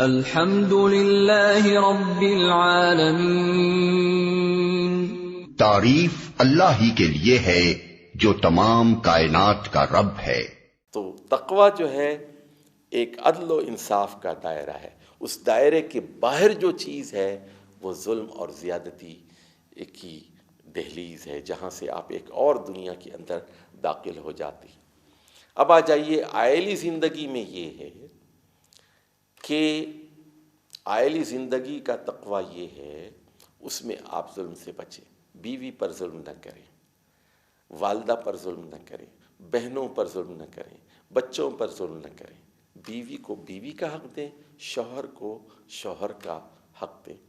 الحمد للہ رب العالمین، تعریف اللہ ہی کے لیے ہے جو تمام کائنات کا رب ہے۔ تو تقویٰ جو ہے ایک عدل و انصاف کا دائرہ ہے، اس دائرے کے باہر جو چیز ہے وہ ظلم اور زیادتی کی دہلیز ہے، جہاں سے آپ ایک اور دنیا کے اندر داخل ہو جاتے ہیں۔ اب آ جائیے عائلی زندگی میں، یہ ہے کہ عائلی زندگی کا تقویٰ یہ ہے، اس میں آپ ظلم سے بچیں، بیوی پر ظلم نہ کریں، والدہ پر ظلم نہ کریں، بہنوں پر ظلم نہ کریں، بچوں پر ظلم نہ کریں، بیوی کو بیوی کا حق دیں، شوہر کو شوہر کا حق دیں،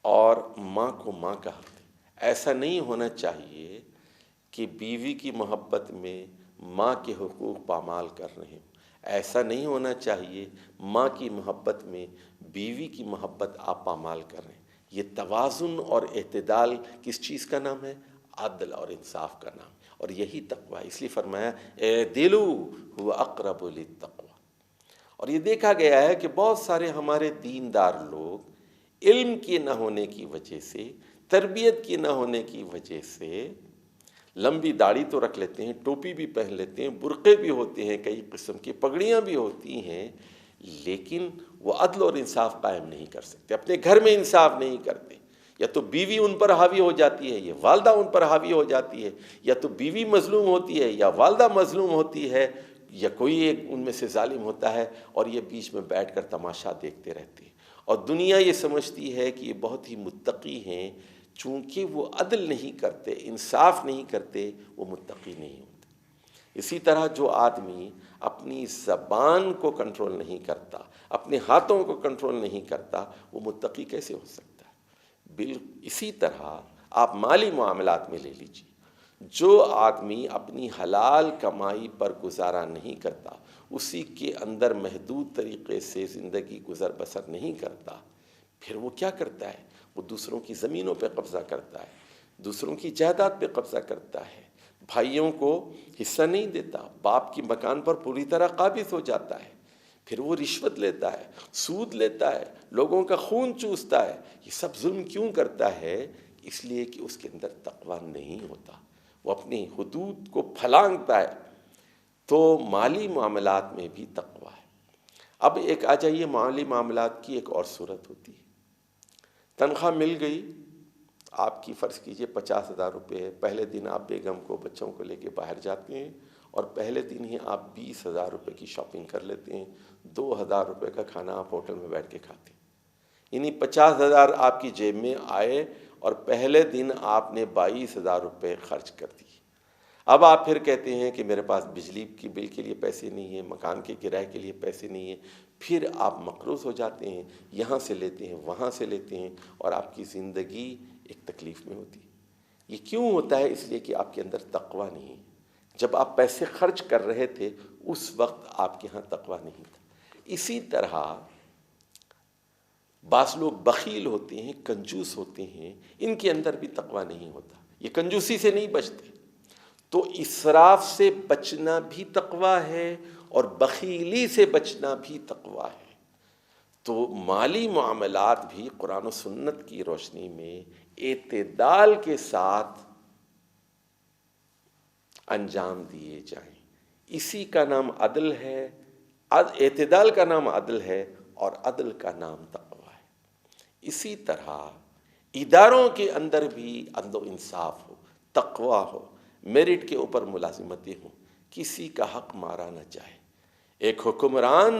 اور ماں کو ماں کا حق دیں۔ ایسا نہیں ہونا چاہیے کہ بیوی کی محبت میں ماں کے حقوق پامال کر رہے ہیں، ایسا نہیں ہونا چاہیے ماں کی محبت میں بیوی کی محبت آپ پامال کر رہے ہیں۔ یہ توازن اور اعتدال کس چیز کا نام ہے؟ عدل اور انصاف کا نام، اور یہی تقویٰ۔ اس لیے فرمایا اعدلوا هو اقرب للتقویٰ۔ اور یہ دیکھا گیا ہے کہ بہت سارے ہمارے دیندار لوگ علم کے نہ ہونے کی وجہ سے، تربیت کی نہ ہونے کی وجہ سے لمبی داڑھی تو رکھ لیتے ہیں، ٹوپی بھی پہن لیتے ہیں، برقعے بھی ہوتے ہیں، کئی قسم کی پگڑیاں بھی ہوتی ہیں، لیکن وہ عدل اور انصاف قائم نہیں کر سکتے، اپنے گھر میں انصاف نہیں کرتے۔ یا تو بیوی ان پر حاوی ہو جاتی ہے، یا والدہ ان پر حاوی ہو جاتی ہے، یا تو بیوی مظلوم ہوتی ہے یا والدہ مظلوم ہوتی ہے، یا کوئی ایک ان میں سے ظالم ہوتا ہے، اور یہ بیچ میں بیٹھ کر تماشا دیکھتے رہتے ہیں، اور دنیا یہ سمجھتی ہے کہ یہ بہت ہی متقی ہیں، چونکہ وہ عدل نہیں کرتے، انصاف نہیں کرتے، وہ متقی نہیں ہوتے۔ اسی طرح جو آدمی اپنی زبان کو کنٹرول نہیں کرتا، اپنے ہاتھوں کو کنٹرول نہیں کرتا، وہ متقی کیسے ہو سکتا ہے؟ اسی طرح آپ مالی معاملات میں لے لیجیے، جو آدمی اپنی حلال کمائی پر گزارا نہیں کرتا، اسی کے اندر محدود طریقے سے زندگی گزر بسر نہیں کرتا، پھر وہ کیا کرتا ہے؟ وہ دوسروں کی زمینوں پہ قبضہ کرتا ہے، دوسروں کی جائیداد پہ قبضہ کرتا ہے، بھائیوں کو حصہ نہیں دیتا، باپ کی مکان پر پوری طرح قابض ہو جاتا ہے، پھر وہ رشوت لیتا ہے، سود لیتا ہے، لوگوں کا خون چوستا ہے۔ یہ سب ظلم کیوں کرتا ہے؟ اس لیے کہ اس کے اندر تقویٰ نہیں ہوتا، وہ اپنی حدود کو پھلانگتا ہے۔ تو مالی معاملات میں بھی تقویٰ ہے۔ اب ایک آ جائیے مالی معاملات کی ایک اور صورت ہوتی ہے۔ تنخواہ مل گئی آپ کی، فرض کیجئے 50,000 روپے ہے، پہلے دن آپ بیگم کو بچوں کو لے کے باہر جاتے ہیں، اور پہلے دن ہی آپ 20,000 روپے کی شاپنگ کر لیتے ہیں، 2,000 روپے کا کھانا آپ ہوٹل میں بیٹھ کے کھاتے ہیں، یعنی 50,000 آپ کی جیب میں آئے، اور پہلے دن آپ نے 22,000 روپے خرچ کر دیے۔ اب آپ پھر کہتے ہیں کہ میرے پاس بجلی کی بل کے لیے پیسے نہیں ہیں، مکان کے کرائے کے لیے پیسے نہیں ہیں، پھر آپ مقروض ہو جاتے ہیں، یہاں سے لیتے ہیں، وہاں سے لیتے ہیں، اور آپ کی زندگی ایک تکلیف میں ہوتی ہے۔ یہ کیوں ہوتا ہے؟ اس لیے کہ آپ کے اندر تقویٰ نہیں ہے۔ جب آپ پیسے خرچ کر رہے تھے اس وقت آپ کے ہاں تقویٰ نہیں تھا۔ اسی طرح بعض لوگ بخیل ہوتے ہیں، کنجوس ہوتے ہیں، ان کے اندر بھی تقویٰ نہیں ہوتا، یہ کنجوسی سے نہیں بچتے۔ تو اسراف سے بچنا بھی تقویٰ ہے، اور بخیلی سے بچنا بھی تقویٰ ہے۔ تو مالی معاملات بھی قرآن و سنت کی روشنی میں اعتدال کے ساتھ انجام دیے جائیں، اسی کا نام عدل ہے، اعتدال کا نام عدل ہے، اور عدل کا نام تقویٰ ہے۔ اسی طرح اداروں کے اندر بھی عدل و انصاف ہو، تقویٰ ہو، میرٹ کے اوپر ملازمتیں ہوں، کسی کا حق مارا نہ جائے۔ ایک حکمران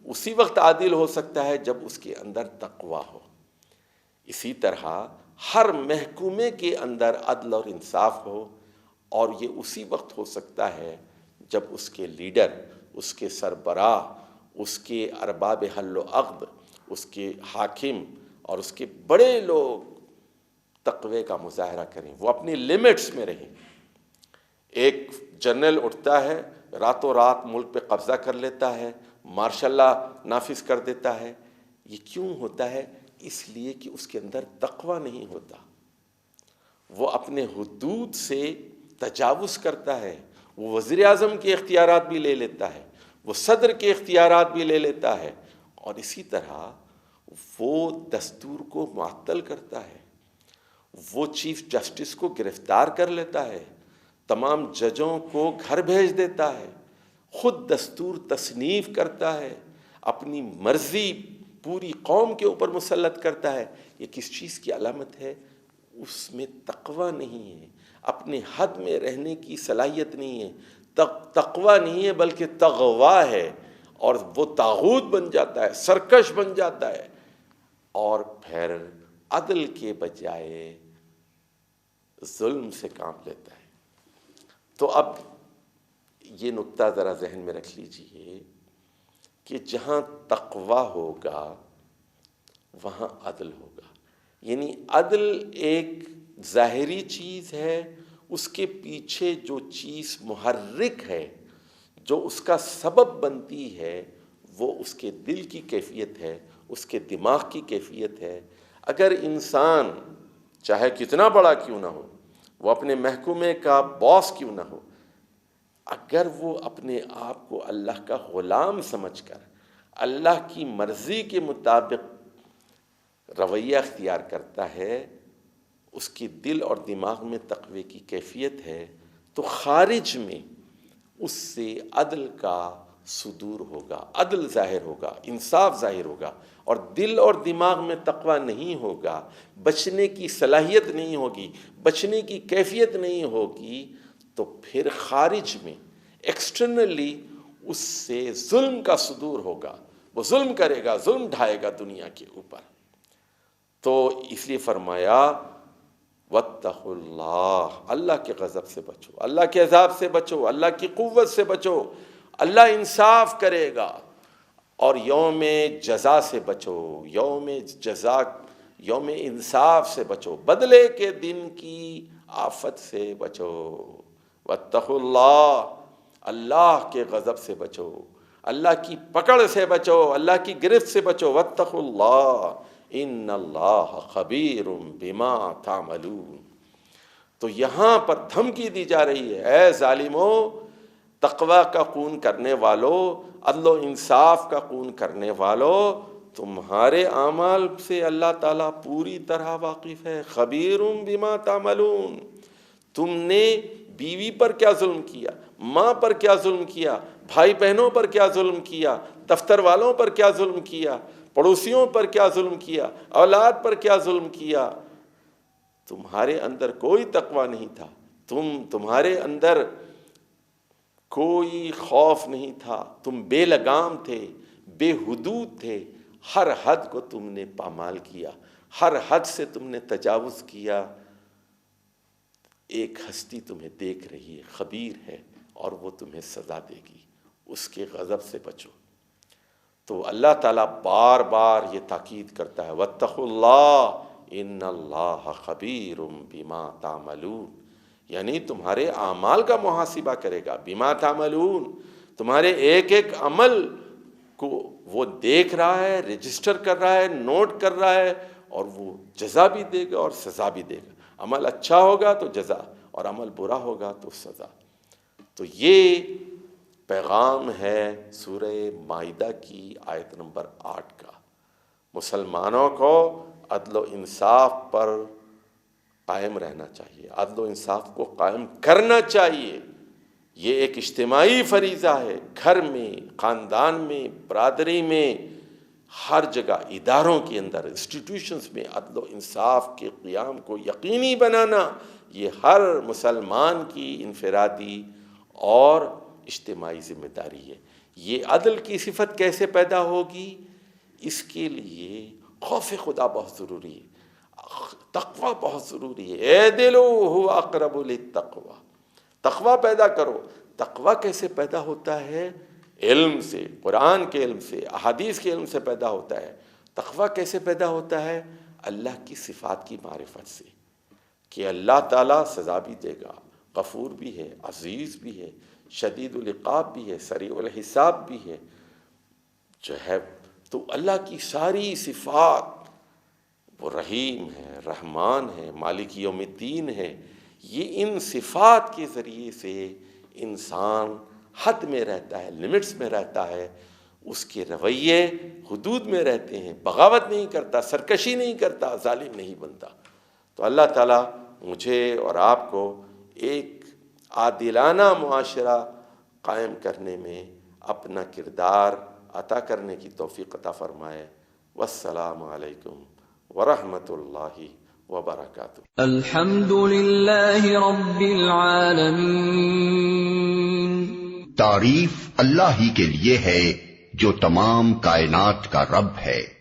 اسی وقت عادل ہو سکتا ہے جب اس کے اندر تقویٰ ہو۔ اسی طرح ہر محکومے کے اندر عدل اور انصاف ہو، اور یہ اسی وقت ہو سکتا ہے جب اس کے لیڈر، اس کے سربراہ، اس کے ارباب حل و عقد، اس کے حاکم اور اس کے بڑے لوگ تقوی کا مظاہرہ کریں، وہ اپنی لیمٹس میں رہیں۔ ایک جنرل اٹھتا ہے، راتوں رات ملک پہ قبضہ کر لیتا ہے، مارشل لا نافذ کر دیتا ہے۔ یہ کیوں ہوتا ہے؟ اس لیے کہ اس کے اندر تقویٰ نہیں ہوتا، وہ اپنے حدود سے تجاوز کرتا ہے، وہ وزیر اعظم کے اختیارات بھی لے لیتا ہے، وہ صدر کے اختیارات بھی لے لیتا ہے، اور اسی طرح وہ دستور کو معطل کرتا ہے، وہ چیف جسٹس کو گرفتار کر لیتا ہے، تمام ججوں کو گھر بھیج دیتا ہے، خود دستور تصنیف کرتا ہے، اپنی مرضی پوری قوم کے اوپر مسلط کرتا ہے، یہ کس چیز کی علامت ہے؟ اس میں تقوی نہیں ہے، اپنے حد میں رہنے کی صلاحیت نہیں ہے، تقوی نہیں ہے بلکہ تغوا ہے، اور وہ طاغوت بن جاتا ہے، سرکش بن جاتا ہے، اور پھر عدل کے بجائے ظلم سے کام لیتا ہے۔ تو اب یہ نکتہ ذرا ذہن میں رکھ لیجئے کہ جہاں تقوی ہوگا وہاں عدل ہوگا، یعنی عدل ایک ظاہری چیز ہے، اس کے پیچھے جو چیز محرک ہے، جو اس کا سبب بنتی ہے، وہ اس کے دل کی کیفیت ہے، اس کے دماغ کی کیفیت ہے۔ اگر انسان چاہے کتنا بڑا کیوں نہ ہو، وہ اپنے محکمے کا باس کیوں نہ ہو، اگر وہ اپنے آپ کو اللہ کا غلام سمجھ کر اللہ کی مرضی کے مطابق رویہ اختیار کرتا ہے، اس کی دل اور دماغ میں تقوی کی کیفیت ہے، تو خارج میں اس سے عدل کا صدور ہوگا، عدل ظاہر ہوگا، انصاف ظاہر ہوگا۔ اور دل اور دماغ میں تقوی نہیں ہوگا، بچنے کی صلاحیت نہیں ہوگی، بچنے کی کیفیت نہیں ہوگی، تو پھر خارج میں ایکسٹرنلی اس سے ظلم کا صدور ہوگا، وہ ظلم کرے گا، ظلم ڈھائے گا دنیا کے اوپر۔ تو اس لیے فرمایا واتقوا اللہ، اللہ کے غضب سے بچو، اللہ کے عذاب سے بچو، اللہ کی قوت سے بچو، اللہ انصاف کرے گا، اور یوم جزا سے بچو، یوم جزا، یوم انصاف سے بچو، بدلے کے دن کی آفت سے بچو۔ واتقوا اللہ، اللہ کے غضب سے بچو، اللہ کی پکڑ سے بچو، اللہ کی گرفت سے بچو۔ واتقوا اللہ ان اللہ خبیر بما تعملون۔ تو یہاں پر دھمکی دی جا رہی ہے، اے ظالمو، تقوی کا خون کرنے والو، عدل و انصاف کا خون کرنے والو، تمہارے اعمال سے اللہ تعالیٰ پوری طرح واقف ہے۔ خبیر بما تعملون، تم نے بیوی پر کیا ظلم کیا، ماں پر کیا ظلم کیا، بھائی بہنوں پر کیا ظلم کیا، دفتر والوں پر کیا ظلم کیا، پڑوسیوں پر کیا ظلم کیا، اولاد پر کیا ظلم کیا، تمہارے اندر کوئی تقوی نہیں تھا، تمہارے اندر کوئی خوف نہیں تھا، تم بے لگام تھے، بے حدود تھے، ہر حد کو تم نے پامال کیا، ہر حد سے تم نے تجاوز کیا۔ ایک ہستی تمہیں دیکھ رہی ہے، خبیر ہے، اور وہ تمہیں سزا دے گی، اس کے غضب سے بچو۔ تو اللہ تعالیٰ بار بار یہ تاکید کرتا ہے، واتقوا اللہ ان اللہ خبیر بما تعملون، یعنی تمہارے اعمال کا محاسبہ کرے گا، بما تعملون، تمہارے ایک ایک عمل کو وہ دیکھ رہا ہے، رجسٹر کر رہا ہے، نوٹ کر رہا ہے، اور وہ جزا بھی دے گا اور سزا بھی دے گا۔ عمل اچھا ہوگا تو جزا، اور عمل برا ہوگا تو سزا۔ تو یہ پیغام ہے سورہ مائدہ کی آیت نمبر 8 کا۔ مسلمانوں کو عدل و انصاف پر قائم رہنا چاہیے، عدل و انصاف کو قائم کرنا چاہیے۔ یہ ایک اجتماعی فریضہ ہے، گھر میں، خاندان میں، برادری میں، ہر جگہ، اداروں کے اندر، انسٹیٹیوشنز میں عدل و انصاف کے قیام کو یقینی بنانا، یہ ہر مسلمان کی انفرادی اور اجتماعی ذمہ داری ہے۔ یہ عدل کی صفت کیسے پیدا ہوگی؟ اس کے لیے خوف خدا بہت ضروری ہے، تقوی بہت ضروری ہے۔ اعدلوا هو اقرب للتقوی، تقوی پیدا کرو۔ تقوی کیسے پیدا ہوتا ہے؟ علم سے، قرآن کے علم سے، احادیث کے علم سے پیدا ہوتا ہے۔ تقوی کیسے پیدا ہوتا ہے؟ اللہ کی صفات کی معرفت سے، کہ اللہ تعالیٰ سزا بھی دے گا، غفور بھی ہے، عزیز بھی ہے، شدید العقاب بھی ہے، سریع الحساب بھی ہے، جو ہے تو اللہ کی ساری صفات، وہ رحیم ہے، رحمان ہے، مالک یوم الدین ہے۔ یہ ان صفات کے ذریعے سے انسان حد میں رہتا ہے، لمٹس میں رہتا ہے، اس کے رویے حدود میں رہتے ہیں، بغاوت نہیں کرتا، سرکشی نہیں کرتا، ظالم نہیں بنتا. تو اللہ تعالیٰ مجھے اور آپ کو ایک عادلانہ معاشرہ قائم کرنے میں اپنا کردار عطا کرنے کی توفیق عطا فرمائے. والسلام علیکم ورحمۃ اللہ وبرکاتہ. الحمد للہ رب العالمین. تعریف اللہ ہی کے لیے ہے جو تمام کائنات کا رب ہے.